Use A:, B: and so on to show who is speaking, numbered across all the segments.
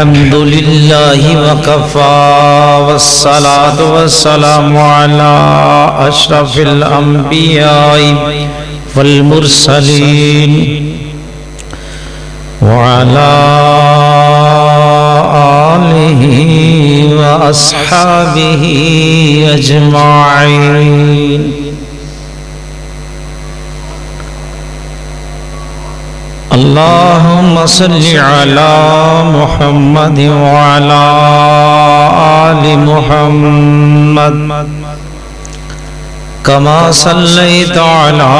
A: الحمد لله وكفى والصلاة والسلام على أشرف الأنبياء والمرسلين وعلى آله وأصحابه أجمعين. اللهم صل على محمد وعلى آل محمد كما صليت على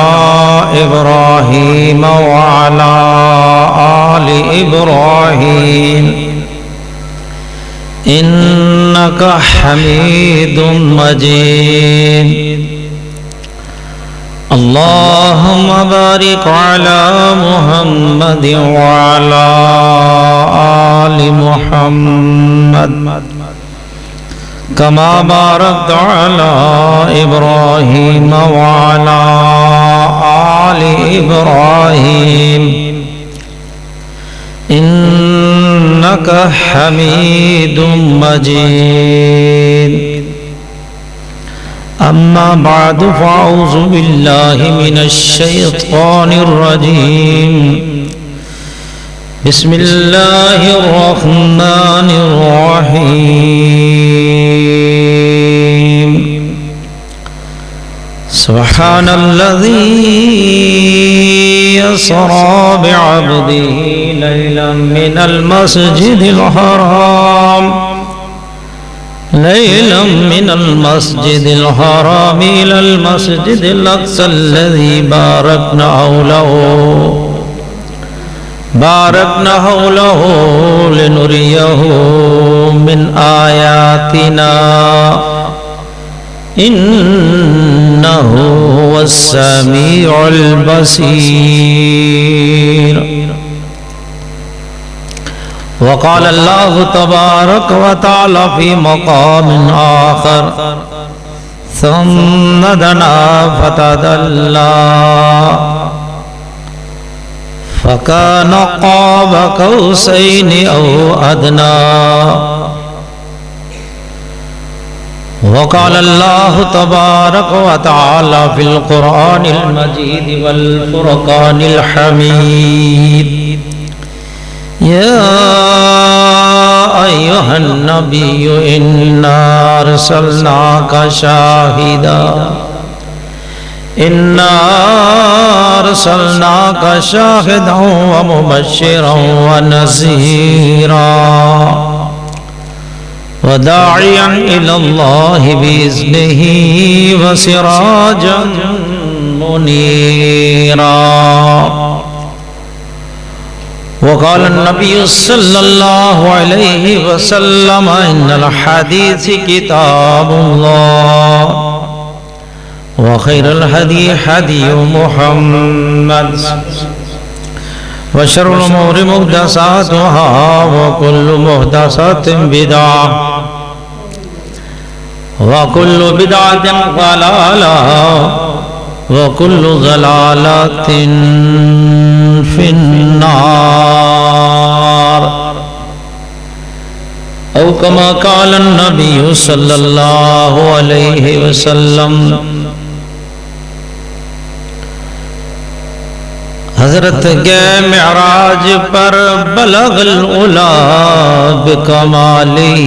A: إبراهيم وعلى آل إبراهيم إنك حميد مجيد. اللهم بارك على محمد وعلى آل محمد كما باركت على إبراهيم وعلى آل إبراهيم إنك حميد مجيد. أما بعد فأعوذ بالله من الشيطان الرجيم. بسم الله الرحمن الرحيم. سبحان الذي أسرى بعبده ليلا من المسجد الحرام إلى المسجد الأقصى الذي باركنا حوله لنريه من آياتنا إنه هو السميع البصير. وقال الله تبارك وتعالى في مقام آخر ثم دنا فتدلى فكان قاب قوسين أو أدنى. وقال الله تبارك وتعالى في القرآن المجيد والفرقان الحميد. يا أيها النبي إنا أرسلناك شاهدا ومبشرا ونذيرا وداعيا إلى الله بإذنه وسراجا منيرا. وقال النبي صلى الله عليه وسلم إن الحديث كتاب الله وخير الهدي هدي محمد وشر الأمور محدثاتها وكل محدثة بدعة وكل بدعة ضلالة وكل ضلالة في النار. أو كما قال النبي صلى الله عليه وسلم. حضرت گئے معراج پر بلغ العلا بکمالہ.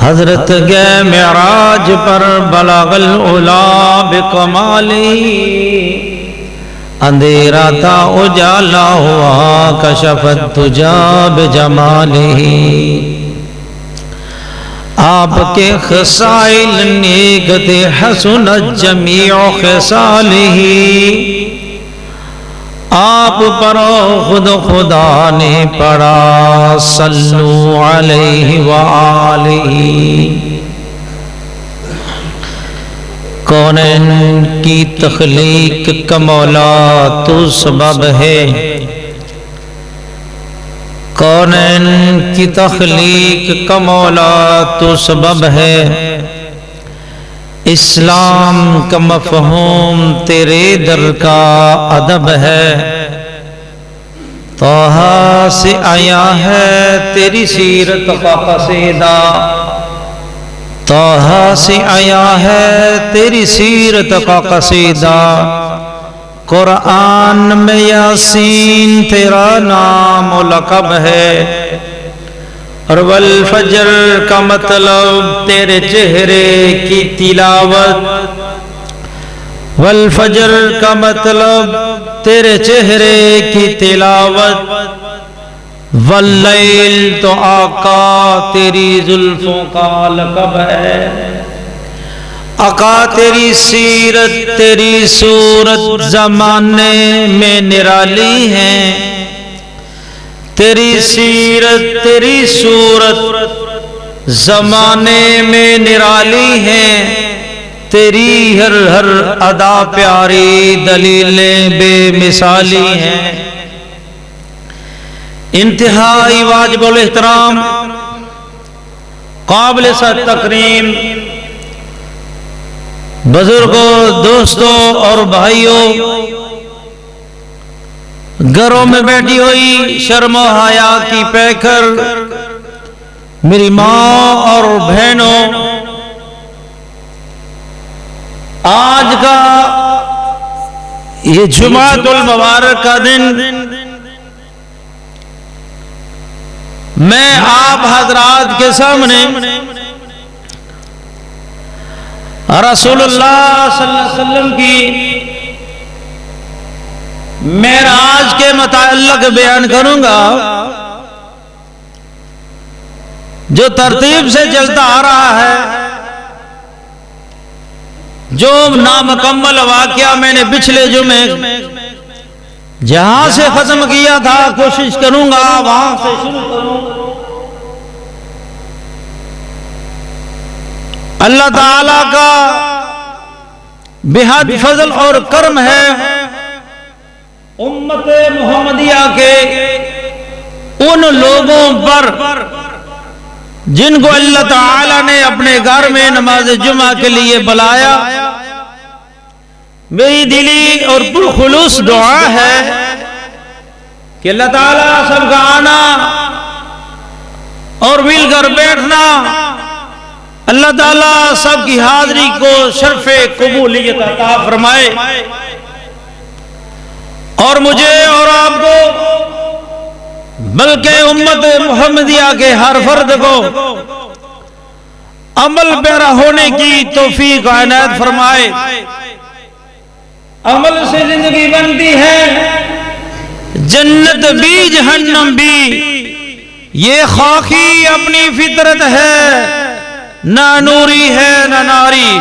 A: حضرت گئے معراج پر بلغ العلا بکمالہ. اندھیرا تھا اجالا ہوا کشف الدجا بجمالہ. آپ کے خصائل نیک تھے حسنت جمیع خصالہ. آپ پر خود خدا نے پڑھا صلو علیہ وآلہ. کونین کی تخلیق کا مولا تو سبب ہے. کونین کی تخلیق کا مولا تو سبب ہے. اسلام کا مفہوم تیرے در کا ادب ہے. طٰہٰ سے آیا ہے تیری سیرت کا قصیدہ، طٰہٰ سے آیا ہے تیری سیرت کا قصیدہ، قرآن میں یاسین تیرا نام و لقب ہے، اور والفجر کا مطلب تیرے چہرے کی تلاوت، والفجر کا مطلب تیرے چہرے کی تلاوت، واللیل تو آقا تیری زلفوں کا لقب ہے، آقا تیری سیرت تیری صورت زمانے میں نرالی ہے، تیری سیرت تیری صورت زمانے میں نرالی ہے، تیری ہر ہر ادا پیاری دلیلیں بے مثالی ہیں۔ انتہائی واجب الاحترام قابل تکریم بزرگوں، دوستوں اور بھائیوں، گھروں میں بیٹھی ہوئی شرم و حیا کی پیکر میری ماں اور بہنوں، آج کا یہ جمعۃ المبارک کا دن میں آپ حضرات کے سامنے رسول اللہ صلی اللہ علیہ وسلم کی معراج کے متعلق بیان کروں گا، جو ترتیب سے چلتا آ رہا ہے، جو نامکمل واقعہ میں نے پچھلے جمعے جہاں سے ختم کیا تھا کوشش کروں گا وہاں سے شروع کروں۔ اللہ تعالیٰ کا بہت فضل اور کرم ہے، امت محمدیہ کے ان لوگوں پر جن کو اللہ تعالیٰ نے اپنے گھر میں نماز جمعہ کے لیے بلایا۔ میری دلی اور پرخلوص دعا ہے کہ اللہ تعالیٰ سب کا آنا اور مل کر بیٹھنا، اللہ تعالیٰ سب کی حاضری کو شرف قبولیت عطا فرمائے، اور مجھے اور آپ کو بلکہ امت محمدیہ کے ہر فرد کو عمل پیرا ہونے کی توفیق عنایت فرمائے۔ عمل سے زندگی بنتی ہے، جنت بھی جہنم بھی، یہ خاکی اپنی فطرت ہے، نہ نوری ہے نہ ناری۔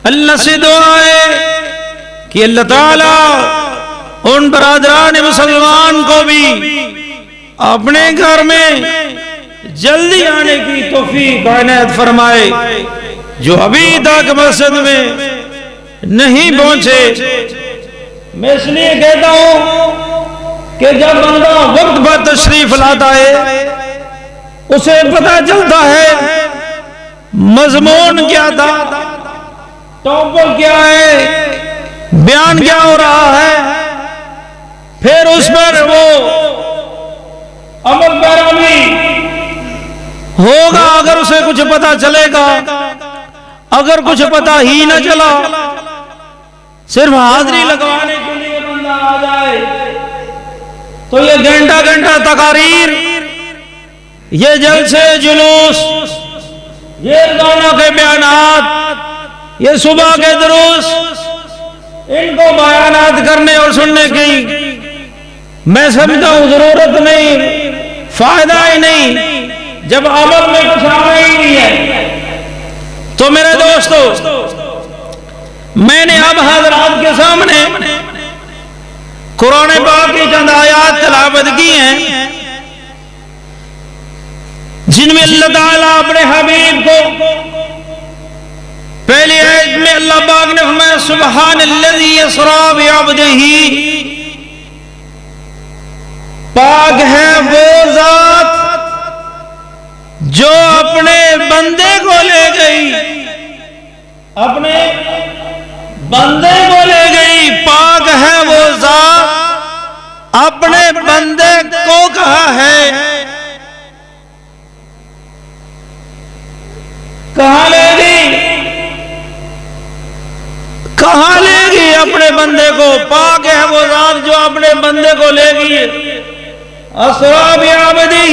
A: اللہ سے دعا ہے کہ اللہ تعالیٰ ان برادران مسلمان کو بھی اپنے گھر میں جلدی آنے کی توفیق عنایت فرمائے، جو ابھی تک مسجد میں نہیں پہنچے۔ میں اس لیے کہتا ہوں کہ جب بندہ وقت پر تشریف لاتا ہے اسے پتہ چلتا ہے مضمون کیا تھا، ٹاپک کیا ہے، بیان کیا ہو رہا ہے، پھر اس پر وہ عمل پیرا بھی ہوگا اگر اسے کچھ پتہ چلے گا۔ اگر کچھ پتہ ہی نہ چلا، صرف حاضری لگوانے کے لیے بندہ آ جائے تو یہ گھنٹہ گھنٹہ تقاریر، یہ جلسے جلوس، یہ روزانہ کے بیانات، یہ صبح کے دروس، ان کو بیانات کرنے اور سننے کی میں سمجھتا ہوں ضرورت نہیں، فائدہ ہی نہیں جب عمل میں کچھ آنا ہی نہیں ہے۔ تو میرے دوستو، میں نے اب حضرات کے سامنے قرآن پاک کی چند آیات تلاوت کی ہیں، جن میں اللہ تعالیٰ اپنے حبیب کو پہلی آیت میں اللہ پاک نے فرمایا سبحان الذی اسریٰ بعبدہ، پاک ہے وہ ذات جو اپنے بندے کو لے گئی، اپنے بندے کو لے گئی، پاک ہے وہ ذات اپنے بندے کو کہا ہے، کہاں لے گی؟ کہاں لے گی اپنے بندے کو؟ پاک ہے وہ ذات جو اپنے بندے کو لے گی۔ اسرا بعبدہ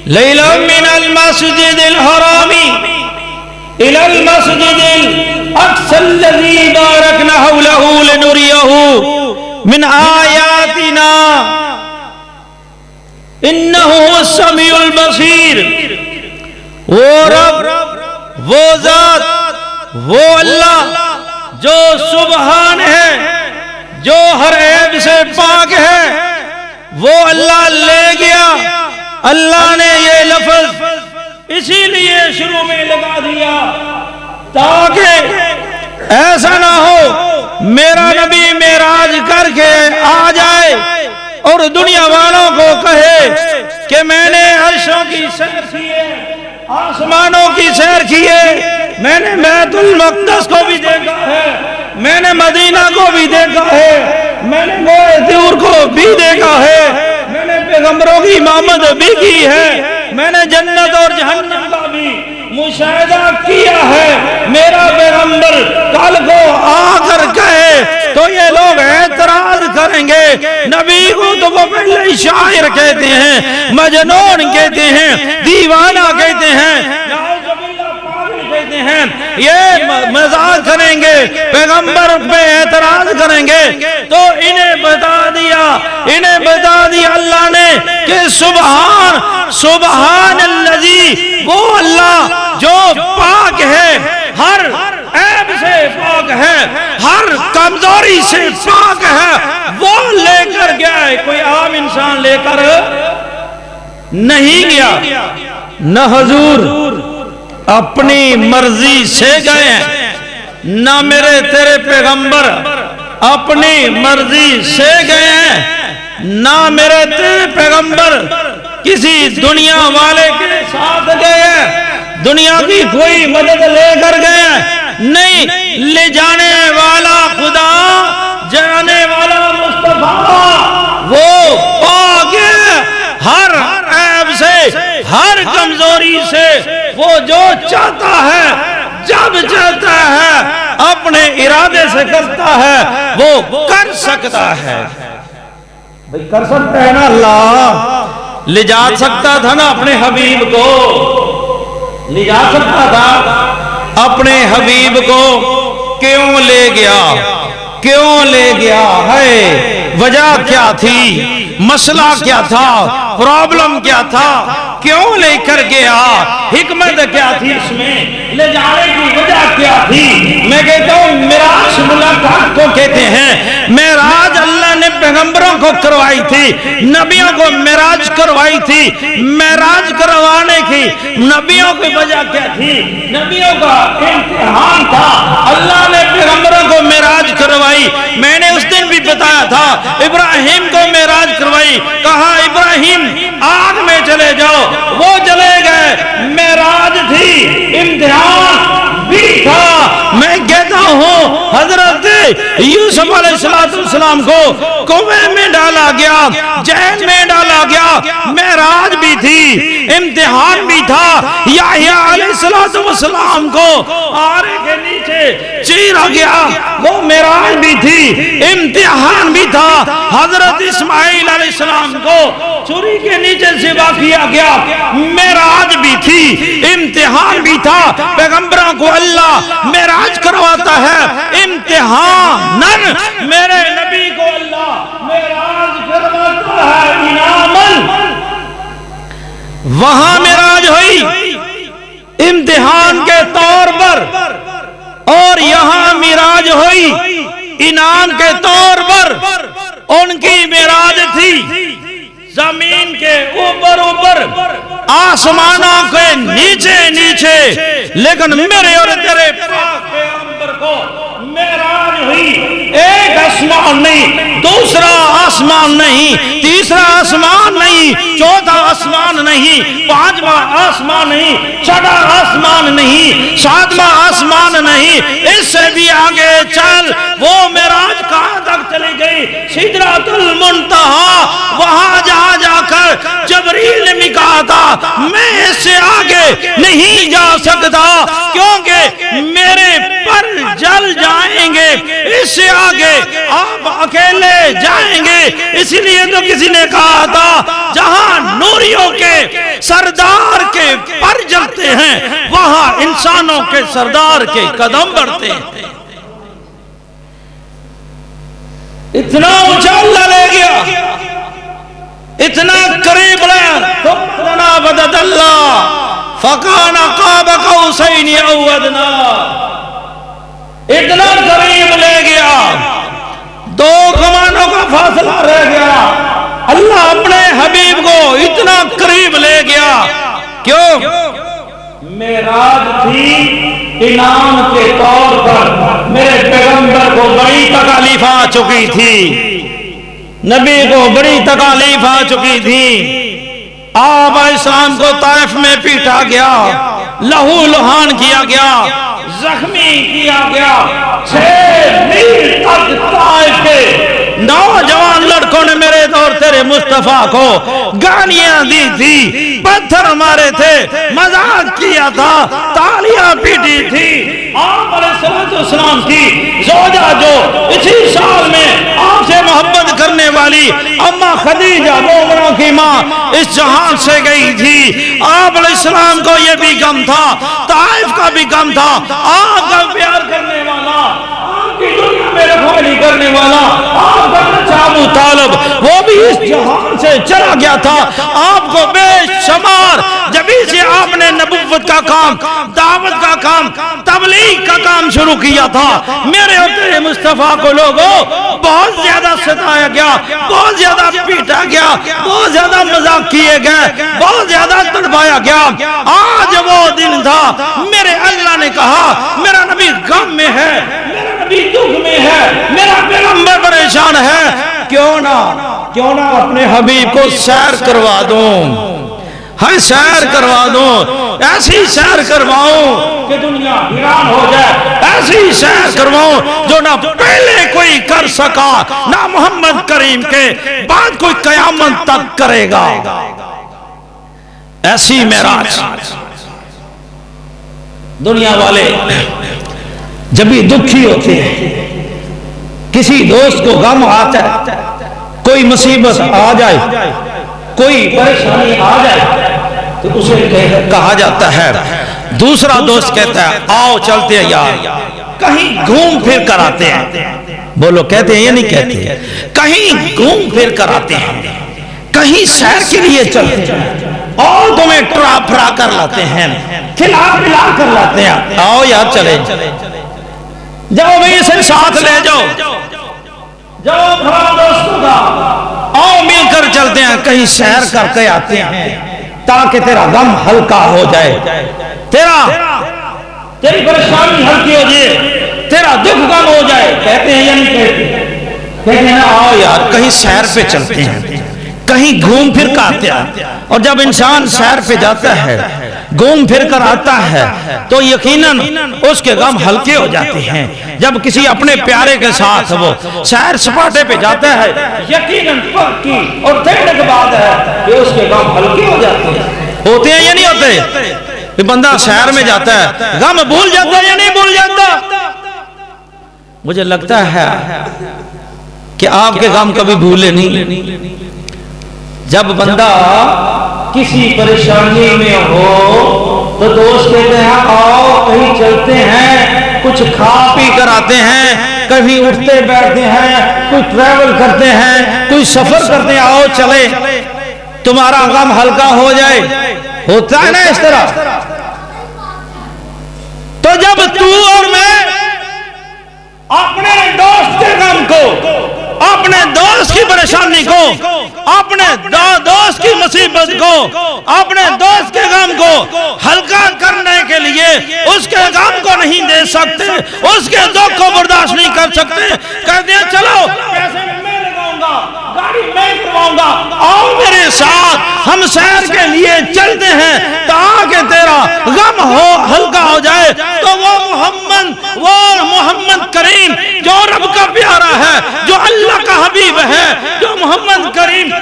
A: لیلا من المسجد الحرام الى المسجد الاقصى الذي باركنا حوله لنريه من آیاتنا انہ هو السمیع البصیر۔ وہ رب، وہ ذات، وہ اللہ جو سبحان ہے، جو ہر عیب سے پاک ہے، وہ اللہ لے گیا۔ اللہ نے یہ لفظ اسی لیے شروع میں لگا دیا تاکہ ایسا نہ ہو میرا نبی معراج کر کے آ جائے اور دنیا والوں کو کہے کہ میں نے عرشوں کی سیر کی ہے، آسمانوں کی سیر کی ہے، میں نے بیت المقدس کو بھی دیکھا ہے، میں نے مدینہ کو بھی دیکھا ہے، میں نے غار طور کو بھی دیکھا ہے، میں نے پیغمبروں کی امامت بھی کی ہے، میں نے جنت اور جہنم کا بھی مشاہدہ کیا ہے۔ میرا پیغمبر کل کو آ کر کہے تو یہ لوگ اعتراض کریں گے، نبی کو تو وہ پہلے شاعر کہتے ہیں، مجنون کہتے ہیں، دیوانہ کہتے ہیں، کہتے ہیں، یہ مذاق کریں گے، پیغمبر پہ اعتراض کریں گے۔ تو انہیں بتا دیا اللہ نے کہ سبحان الذی، وہ اللہ جو پاک ہے، ہر عیب سے پاک ہے، ہر کمزوری سے پاک ہے، وہ لے کر گیا ہے، کوئی عام انسان لے کر نہیں گیا۔ نہ حضور اپنی مرضی سے گئے ہیں، نہ میرے تیرے پیغمبر اپنی مرضی سے گئے ہیں، نہ میرے تیرے پیغمبر کسی دنیا والے کے ساتھ گئے ہیں، دنیا کی کوئی مدد لے کر گئے ہیں، نہیں، لے جانے والا خدا، جانے والا مصطفیٰ، وہ پاک ہے ہر عیب سے، ہر کمزوری سے، وہ جو چاہتا ہے جب چاہتا ہے اپنے ارادے سے کرتا ہے، وہ کر سکتا ہے۔ بھئی کر سکتا ہے نا اللہ، لے جا سکتا تھا نا اپنے حبیب کو، لے جا سکتا تھا اپنے حبیب کو، کیوں لے گیا؟ کیوں لے گیا ہے؟ وجہ کیا تھی؟ مسئلہ کیا تھا؟ پرابلم کیا تھا؟ کیوں لے کر گیا؟ حکمت کیا تھی اس میں؟ لے جانے کی وجہ کیا تھی؟ میں کہتا ہوں معراج ملاقات کو کہتے ہیں، معراج اللہ نے پیغمبروں کو کروائی تھی، نبیوں کو معراج کروائی تھی۔ معراج کروانے کی نبیوں کی وجہ کیا تھی؟ نبیوں کا امتحان تھا، اللہ نے پیغمبروں کو معراج کروائی۔ میں نے اس دن بھی بتایا تھا، ابراہیم کو معراج کروائی، کہا ابراہیم آگ میں چلے جاؤ، وہ چلے گئے، معراج تھی، امتحان بھی تھا۔ میں کہتا ہوں حضرت یوسف علیہ السلام کو کنویں میں ڈالا گیا، جیل میں ڈالا گیا، معراج بھی تھی، امتحان بھی تھا۔ یحییٰ علیہ السلام کو آرے کے نیچے چیرا گیا، وہ معراج بھی تھی، امتحان بھی تھا۔ حضرت اسماعیل علیہ السلام کو چھری کے نیچے ذبح کیا گیا، معراج بھی تھی، امتحان بھی تھا۔ پیغمبروں کو اللہ معراج کرواتا ہے امتحاناً، میرے نبی کو اللہ معراج کرواتا ہے انعاماً۔ وہاں معراج ہوئی امتحان کے طور پر، اور یہاں معراج ہوئی انعام کے طور پر۔ ان کی معراج تھی زمین کے اوپر اوپر، آسمانوں کے نیچے نیچے، لیکن میرے اور تیرے پاک پیغمبر کو معراج ہوئی ایک آسمان نہیں، دوسرا آسمان نہیں، تیسرا آسمان نہیں، چوتھا آسمان نہیں، پانچواں آسمان نہیں، چھٹا آسمان نہیں، ساتواں آسمان نہیں، اس سے بھی آگے چل۔ وہ معراج کہاں تک چلی گئی؟ سدرۃ المنتہا۔ وہاں جا کر جبریل نے بھی کہا تھا میں اس سے آگے نہیں جا سکتا کیونکہ میرے پر جل جائیں گے، اس سے آگے آپ اکیلے جائیں گے۔ اس لیے تو کسی نے کہا تھا جہاں نوریوں کے سردار کے پر جلتے ہیں وہاں انسانوں کے سردار کے قدم بڑھتے ہیں۔ اتنا اونچا اللہ لے گیا، اتنا قریب لنا بدد اللہ فکان قاب قوسین او ادنی، اتنا قریب لے گیا، دو کمانوں کا فاصلہ رہ گیا۔ اللہ اپنے حبیب کو اتنا قریب لے گیا، کیوں؟ معراج تھی انعام کے طور پر، میرے پیغمبر کو بڑی تکالیف آ چکی تھی، نبی کو بڑی تکالیف آ چکی تھی۔ آپ اسلام کو طائف میں پیٹا گیا، لہو لہان کیا گیا، زخمی کیا گیا، 6 میل تک طائف کے نوجوان لڑکوں نے میرے دور تیرے مصطفیٰ کو گالیاں دی تھی، پتھر مارے تھے، مذاق کیا تھا، تالیاں پیٹی تھی۔ آپ علیہ السلام کی زوجہ جو اسی سال میں آپ سے محبت کرنے والی اماں خدیجہ مومنوں کی ماں اس جہان سے گئی تھی۔ آپ علیہ السلام کو یہ بھی غم تھا، طائف کا بھی غم تھا، آپ کا پیار کرنے والا، آپ کی دنیا میں رکھوالی کرنے والا، آپ کا بچہ ابو طالب وہ بھی اس جہان سے چلا گیا تھا۔ آپ کو بے شمار جبھی سے آپ نے نبوت کا کام، دعوت کا کام، تبلیغ کا کام شروع کیا تھا، میرے اور تیرے مصطفیٰ کو لوگوں بہت زیادہ ستایا گیا، بہت زیادہ پیٹا گیا، بہت زیادہ مذاق کیے گئے، بہت زیادہ تڑپایا گیا۔ آج وہ دن تھا، میرے اللہ نے کہا میرا نبی غم میں ہے، میرا نبی دکھ میں ہے، میرا پیغمبر پریشان ہے، کیوں نہ اپنے حبیب کو سیر کروا دوں، ہاں سیر کروا دوں، ایسی سیر کرواؤں کہ دنیا حیران ہو جائے، ایسی سیر کرواؤں جو نہ پہلے کوئی کر سکا نہ محمد کریم کے بعد کوئی قیامت تک کرے گا۔ ایسی معراج دنیا والے جب بھی دکھی ہوتے ہیں، کسی دوست کو غم آتا ہے، کوئی مصیبت آ جائے، کوئی پریشانی آ جائے تو اسے کہا جاتا ہے، دوسرا دوست کہتا ہے آؤ چلتے ہیں یار کہیں گھوم پھر کر آتے ہیں۔ بولو کہتے ہیں یا نہیں کہتے؟ کہیں گھوم پھر کر آتے ہیں، کہیں سیر کے لیے چلتے ہیں، اور تمہیں ٹرا پھرا کر لاتے ہیں، کھلا پلا کر لاتے ہیں، آؤ یار چلے جاؤ بھئی اسے ساتھ لے جاؤ، جاؤ بھرا دوستوں کا، آؤ مل کر چلتے ہیں، کہیں سیر کر کے آتے ہیں تاکہ تیرا غم ہلکا ہو جائے، تیری پریشانی ہلکی ہو جائے، تیرا دکھ کم ہو جائے۔ کہتے ہیں یا نہیں کہتے؟ کہتے ہیں آؤ یار کہیں سیر پہ چلتے ہیں، کہیں گھوم پھر کر آتے ہیں۔ اور جب انسان سیر پہ جاتا ہے، گھوم پھر کر آتا ہے تو یقیناً اس کے غم ہلکے ہو جاتے ہیں۔ جب کسی اپنے پیارے کے ساتھ وہ سیر سپاٹے پہ جاتا ہے، یقیناً پکی اور تھیڑک بات ہے کہ اس کے غم ہلکے ہو جاتے ہیں۔ ہوتے ہیں یا نہیں ہوتے؟ کہ بندہ سیر میں جاتا ہے غم بھول جاتا ہے یا نہیں بھول جاتا؟ مجھے لگتا ہے کہ آپ کے غم کبھی بھولے نہیں۔ جب بندہ کسی پریشانی میں ہو تو دوست کہتے ہیں آؤ کہیں چلتے ہیں، کچھ کھا پی کر آتے ہیں، کبھی اٹھتے بیٹھتے ہیں، کوئی ٹریول کرتے ہیں، کوئی سفر کرتے ہیں، آؤ چلے تمہارا غم ہلکا ہو جائے۔ ہوتا ہے نا اس طرح؟ تو جب تو اور میں اپنے دوست کے غم کو، اپنے دوست کی پریشانی کو، اپنے دوست کی مصیبت کو، اپنے دوست کے غم کو ہلکا کرنے کے لیے اس کے غم کو نہیں دے سکتے، اس کے دکھ کو برداشت نہیں کر سکتے، کہتے ہیں چلو پیسے میں لگاؤں گا، گاڑی میں کرواؤں گا، آؤ میرے ساتھ ہم سیر کے لیے چلتے ہیں تاکہ تیرا غم ہو ہلکا ہو جائے۔ تو وہ محمد کریم جو رب کا پیارا ہے، جو اللہ کا حبیب ہے، جو محمد کریم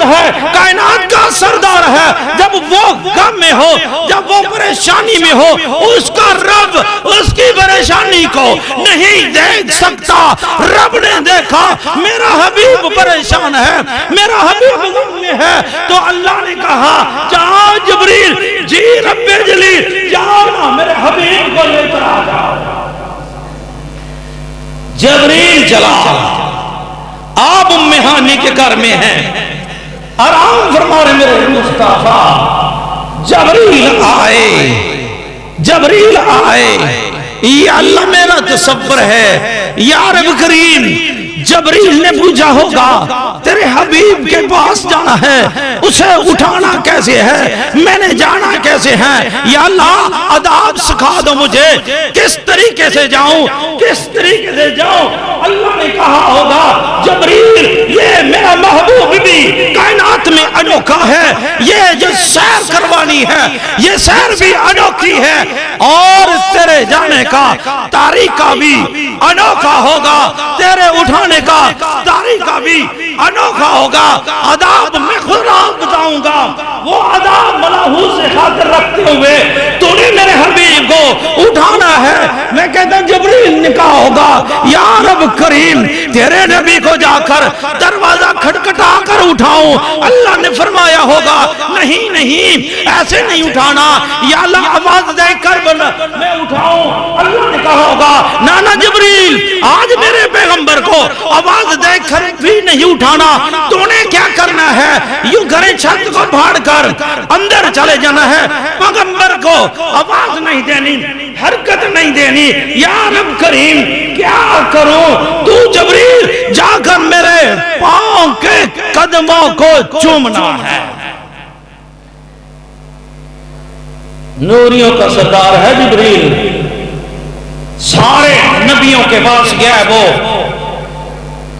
A: ہے، کائنات کا سردار ہے، جب وہ غم میں ہو، جب وہ پریشانی میں ہو، اس کا رب اس کی پریشانی کو نہیں دیکھ سکتا۔ رب نے دیکھا میرا حبیب پریشان ہے، میرا حبیب غم میں ہے، تو اللہ نے کہا جاؤ جبریل، جی رب جلیل، جاؤ نا میرے حبیب کو لے کر آ جاؤ۔ جبریل چلا، آپ ام ہانی کے گھر میں ہیں، آرام فرما رہے میرے مصطفیٰ۔ جبریل آئے، جبریل آئے، یہ اللہ میرا تصور ہے، یا رب کریم جبریل نے پوچھا ہوگا تیرے حبیب کے پاس جانا ہے، اسے اٹھانا کیسے ہے، میں نے جانا کیسے ہے، یا اللہ آداب سکھا دو مجھے، کس طریقے سے جاؤں، کس طریقے سے جاؤں۔ اللہ نے کہا ہوگا جبریل یہ میرا محبوب بھی کائنات میں انوکھا ہے، یہ جو سیر کروانی ہے یہ سیر بھی انوکھی ہے، اور تیرے جانے کا طریقہ بھی انوکھا ہوگا، تیرے اٹھانے کا طریقہ بھی انوکھا ہوگا۔ آداب میں خود آپ بتاؤں گا، وہ آداب ملاحوظ سے خاطر رکھتے ہوئے تو نے میرے حبیب کو اٹھانا ہے۔ میں کہتا ہوں جبریل نے کہا ہوگا یا رب کریم تیرے نبی کو جا کر دروازہ کھٹکھٹا کر اٹھاؤں، اللہ نے فرمایا ہوگا نہیں نہیں ایسے نہیں اٹھانا، یا اللہ آواز دے کر میں اٹھاؤں۔ اللہ نے کہا ہوگا نانا جبریل آج میرے پیغمبر کو آواز دے کر بھی نہیں اٹھانا، تو نے کیا کرنا ہے، یوں گھریں چھت کو پھاڑ کر اندر چلے جانا ہے، پیغمبر کو آواز نہیں دینی، حرکت نہیں دینی۔ یا رب کریم کیا کروں، تو جبریل جا کر میرے پاؤں کے قدموں کو چومنا ہے۔ نوریوں کا سردار ہے جبریل، سارے نبیوں کے پاس گیا وہ،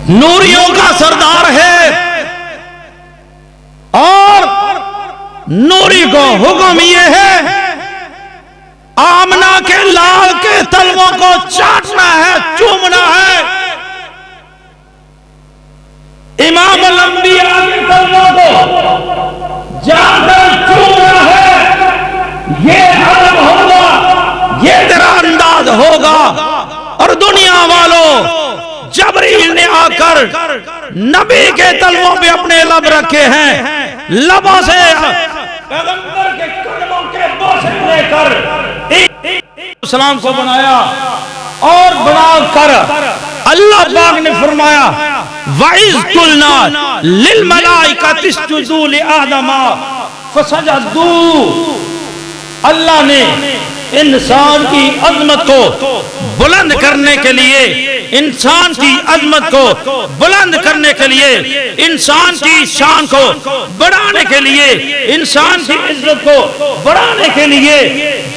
A: نوریوں کا سردار ہے، اور نوری کو حکم یہ ہے آمنہ کے لال کے تلووں کو چاٹنا ہے، چومنا ہے، امام الانبیاء کے تلووں کو جا کر چومنا ہے۔ یہ عدم ہوگا، یہ تیرا انداز ہوگا۔ اور دنیا والوں جبریل نے آ کر نبی کے تلووں پہ اپنے لب رکھے ہیں، لبوں سے پیغمبر کے قدموں کے بوسے لے کر اسلام کو بنایا، اور بنا کر اللہ پاک نے فرمایا وَإِذْ قُلْنَا لِلْمَلَائِكَةِ اسْجُدُوا لِآدَمَ فَسَجَدُوا۔ اللہ نے انسان کی عظمت کو بلند کرنے کے لیے، انسان کی عظمت کو بلند کرنے کے لیے، انسان کی شان کو بڑھانے کے لیے، انسان کی عزت کو بڑھانے کے لیے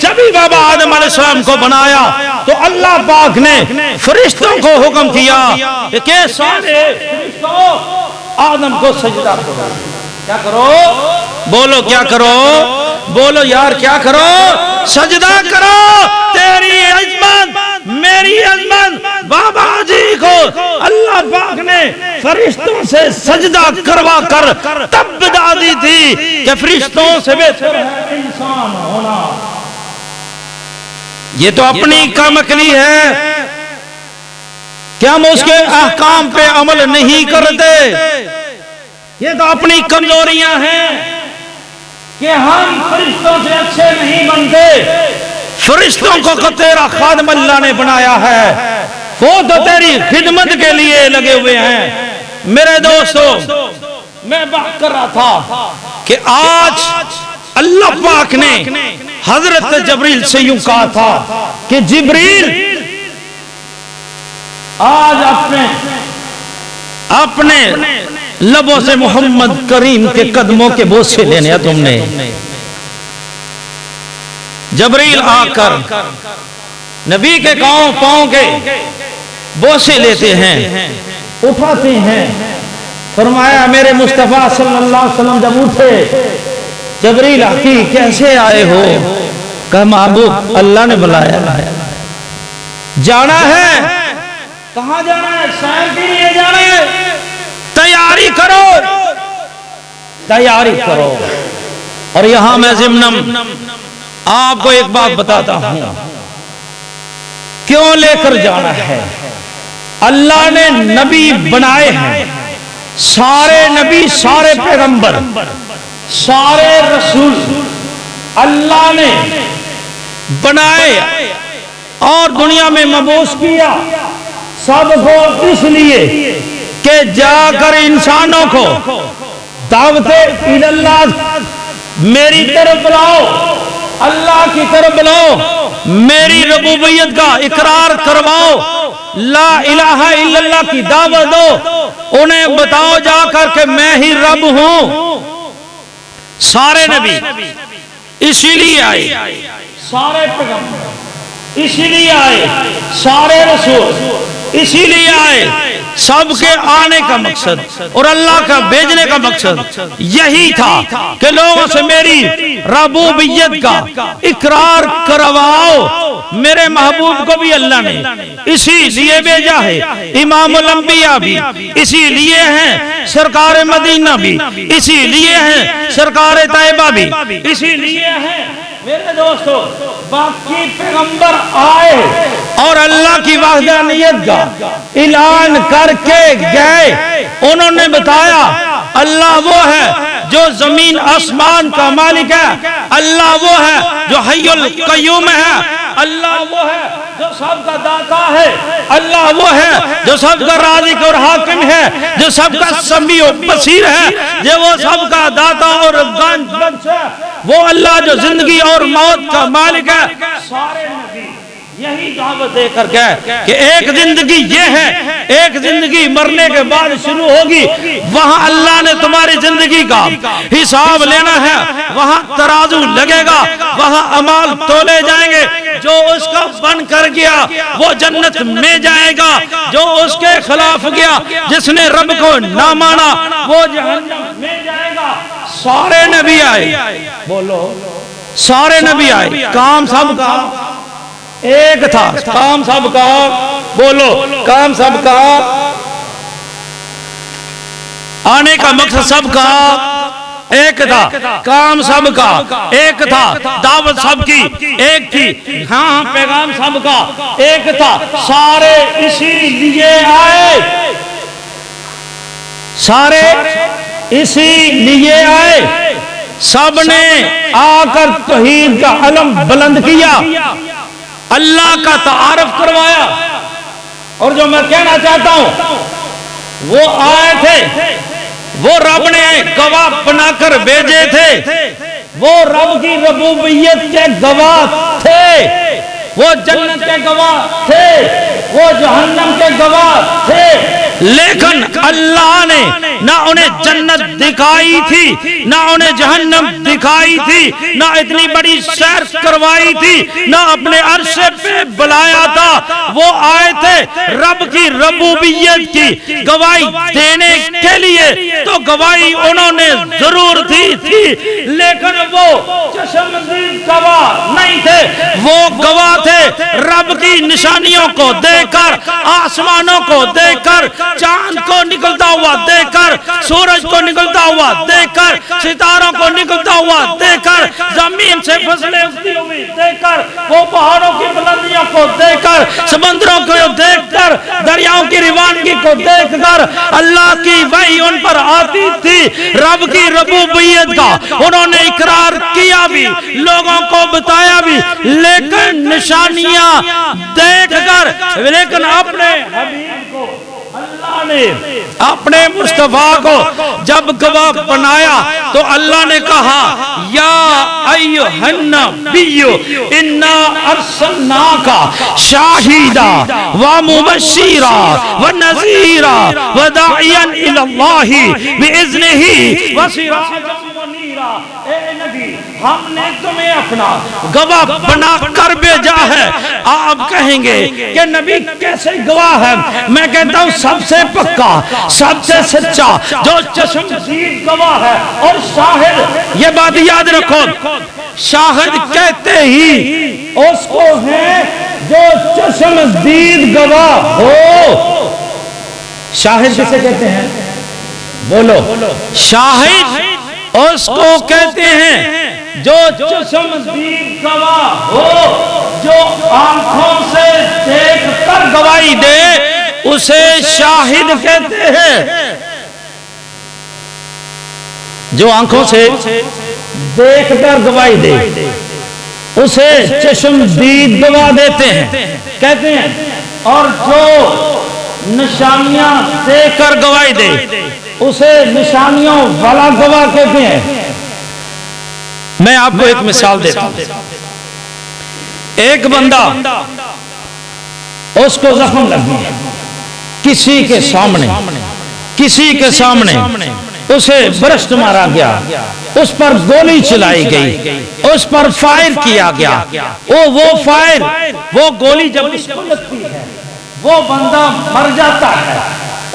A: جب بھی بابا آدم علیہ السلام کو بنایا تو اللہ پاک نے فرشتوں کو حکم کیا کہ سارے فرشتوں آدم کو سجدہ کرو۔ کیا کرو؟ بولو کیا کرو؟ بولو یار کیا کرو؟ سجدہ کرو۔ تیری عظمت، میری عظمت، بابا جی کو اللہ پاک نے فرشتوں سے سجدہ کروا کر تب بتا دی تھی کہ فرشتوں سے بہتر ہے انسان ہونا۔ یہ تو اپنی کمکلی ہے کہ ہم اس کے احکام پہ عمل نہیں کرتے، یہ تو اپنی کمزوریاں ہیں کہ ہم فرشتوں سے اچھے نہیں بنتے۔ فرشتوں کو تیرا خادم اللہ نے بنایا ہے، وہ تو تیری خدمت کے لیے لگے ہوئے ہیں۔ میرے دوستو میں بات کر رہا تھا کہ آج اللہ پاک نے حضرت جبریل سے یوں کہا تھا کہ جبریل آج اپنے لبوں سے محمد کریم کے قدموں کے بوسے لینے تم نے۔ جبریل آ کر نبی کے پاؤں کے بوسے لیتے ہیں، اٹھاتے ہیں۔ فرمایا میرے مصطفیٰ صلی اللہ علیہ وسلم جب اٹھے، جبریل آتی کیسے آئے ہو؟ کہا محبوب اللہ نے بلایا، جانا ہے۔ کہاں جانا ہے؟ سیر کے لیے جانا ہے، تیاری کرو، تیاری کرو۔ اور یہاں میں ضمناً آپ کو ایک بات بتاتا ہوں، کیوں لے کر جانا ہے؟ اللہ نے نبی بنائے ہیں، سارے نبی، سارے پیغمبر، سارے رسول اللہ نے بنائے اور دنیا میں مبعوث کیا، سب کو اس لیے کہ جا کر انسانوں کو دعوت اللہ میری طرف بلاؤ، اللہ کی طرف بلاؤ، میری ربوبیت کا اقرار کرواؤ، لا الہ الا اللہ کی دعوت دو، انہیں بتاؤ جا کر کہ میں ہی رب ہوں۔ سارے نبی اسی لیے آئے، سارے پیغمبر اسی لیے آئے، سارے رسول اسی لیے آئے۔ سب کے آنے کا مقصد اور اللہ کا بھیجنے کا مقصد یہی تھا کہ لوگوں سے میری ربوبیت کا اقرار کرواؤ۔ میرے محبوب کو بھی اللہ نے اسی لیے بھیجا ہے، امام الانبیاء بھی اسی لیے ہیں، سرکار مدینہ بھی اسی لیے ہیں، سرکار طیبہ بھی اسی لیے ہیں۔ میرے دوستو، باقی پیغمبر آئے اور اللہ کی وحدانیت کا اعلان کر کے گئے، انہوں نے بتایا اللہ وہ ہے جو زمین آسمان کا مالک ہے، اللہ وہ ہے جو حی القیوم ہے، اللہ وہ ہے جو سب کا داتا ہے، اللہ وہ ہے جو سب کا رازق اور حاکم ہے، جو سب کا سمیع و بصیر ہے، جو وہ سب کا داتا اور بخش ہے، وہ اللہ جو زندگی اور موت کا مالک ہے۔ سارے نبی یہی دعوت دے کر گئے کہ ایک زندگی یہ ہے، ایک زندگی مرنے کے بعد شروع ہوگی، وہاں اللہ نے تمہاری زندگی کا حساب لینا ہے، وہاں ترازو لگے گا، وہاں اعمال تولے جائیں گے، جو اس کا بن کر گیا وہ جنت میں جائے گا، جو اس کے خلاف گیا، جس نے رب کو نہ مانا وہ جہنم میں جائے گا۔ سارے نبی آئے، بولو سارے نبی آئے، کام سب کا ایک تھا، کام سب کا، بولو کام سب کا، آنے کا مقصد سب کا ایک تھا، کام سب کا ایک تھا، دعوت سب کی ایک تھی، ہاں پیغام سب کا ایک تھا، سارے اسی لیے آئے، سارے اسی لیے آئے، سب نے آ کر توحید کا علم بلند کیا، اللہ کا تعارف کروایا۔ اور جو میں کہنا چاہتا ہوں، وہ آئے تھے، وہ رب نے گواہ بنا کر بھیجے تھے، وہ رب کی ربوبیت کے گواہ تھے، وہ جنت کے گواہ تھے، وہ جہنم کے گواہ تھے، لیکن اللہ نے نہ انہیں جنت دکھائی تھی، نہ انہیں جہنم دکھائی تھی، نہ اتنی بڑی سیر کروائی تھی، نہ اپنے عرش پہ بلایا تھا۔ وہ آئے تھے رب کی ربوبیت کی گواہی دینے کے لیے، تو گواہی انہوں نے ضرور دی تھی، لیکن وہ چشمدید گواہ نہیں تھے، وہ گواہ تھے رب کی نشانیوں کو دیکھ کر، آسمانوں کو دیکھ کر، چاند کو نکلتا ہوا دیکھ کر، سورج کو نکلتا ہوا دیکھ کر، ستاروں کو نکلتا ہوا دیکھ کر، زمین سے فصلیں اگتی ہوئی دیکھ کر، وہ پہاڑوں کی بلندیوں کو دیکھ کر، سمندروں کو دیکھ کر، دریاؤں کی روانگی کو دیکھ کر، اللہ کی وحی ان پر آتی تھی، رب کی ربوبیت کا انہوں نے اقرار کیا بھی، لوگوں کو بتایا بھی، لیکن نشانیاں دیکھ کر، لیکن اپنے حبیب کو اللہ نے اپنے مصطفیٰ کو جب گواہ بنایا تو اللہ نے کہا یا ایھا النبی انا ارسلناک شاہدا ومبشرا ونذیرا وداعیا الی اللہ باذنہ وسراجا منیرا۔ اے نبی ہم نے تمہیں اپنا گواہ بنا کر بھیجا ہے۔ آپ کہیں گے کہ نبی کیسے گواہ ہے؟ میں کہتا ہوں سب سے پکا، سب سے سچا، جو چشمدید گواہ ہے اور شاہد۔ یہ بات یاد رکھو، شاہد کہتے ہی اس کو ہے جو چشمدید گواہ ہو۔ شاہد کسے کہتے ہیں؟ بولو۔ شاہد اس کو کہتے ہیں جو چشمدید گواہ ہو، جو آنکھوں سے دیکھ کر گواہی دے، اسے شاہد کہتے ہیں۔ جو آنکھوں سے دیکھ کر گواہی دے اسے چشمدید گواہ دیتے ہیں، کہتے ہیں۔ اور جو نشانیاں دیکھ کر گواہی دے اسے نشانیوں والا گواہ کہتے ہیں۔ میں آپ کو ایک مثال دیتا ہوں۔ ایک بندہ، اس کو زخم لگ گیا، کسی کے سامنے اسے برسٹ مارا گیا، اس پر گولی چلائی گئی، اس پر فائر کیا گیا۔ وہ گولی جب اس کو لگتی ہے وہ بندہ مر جاتا ہے،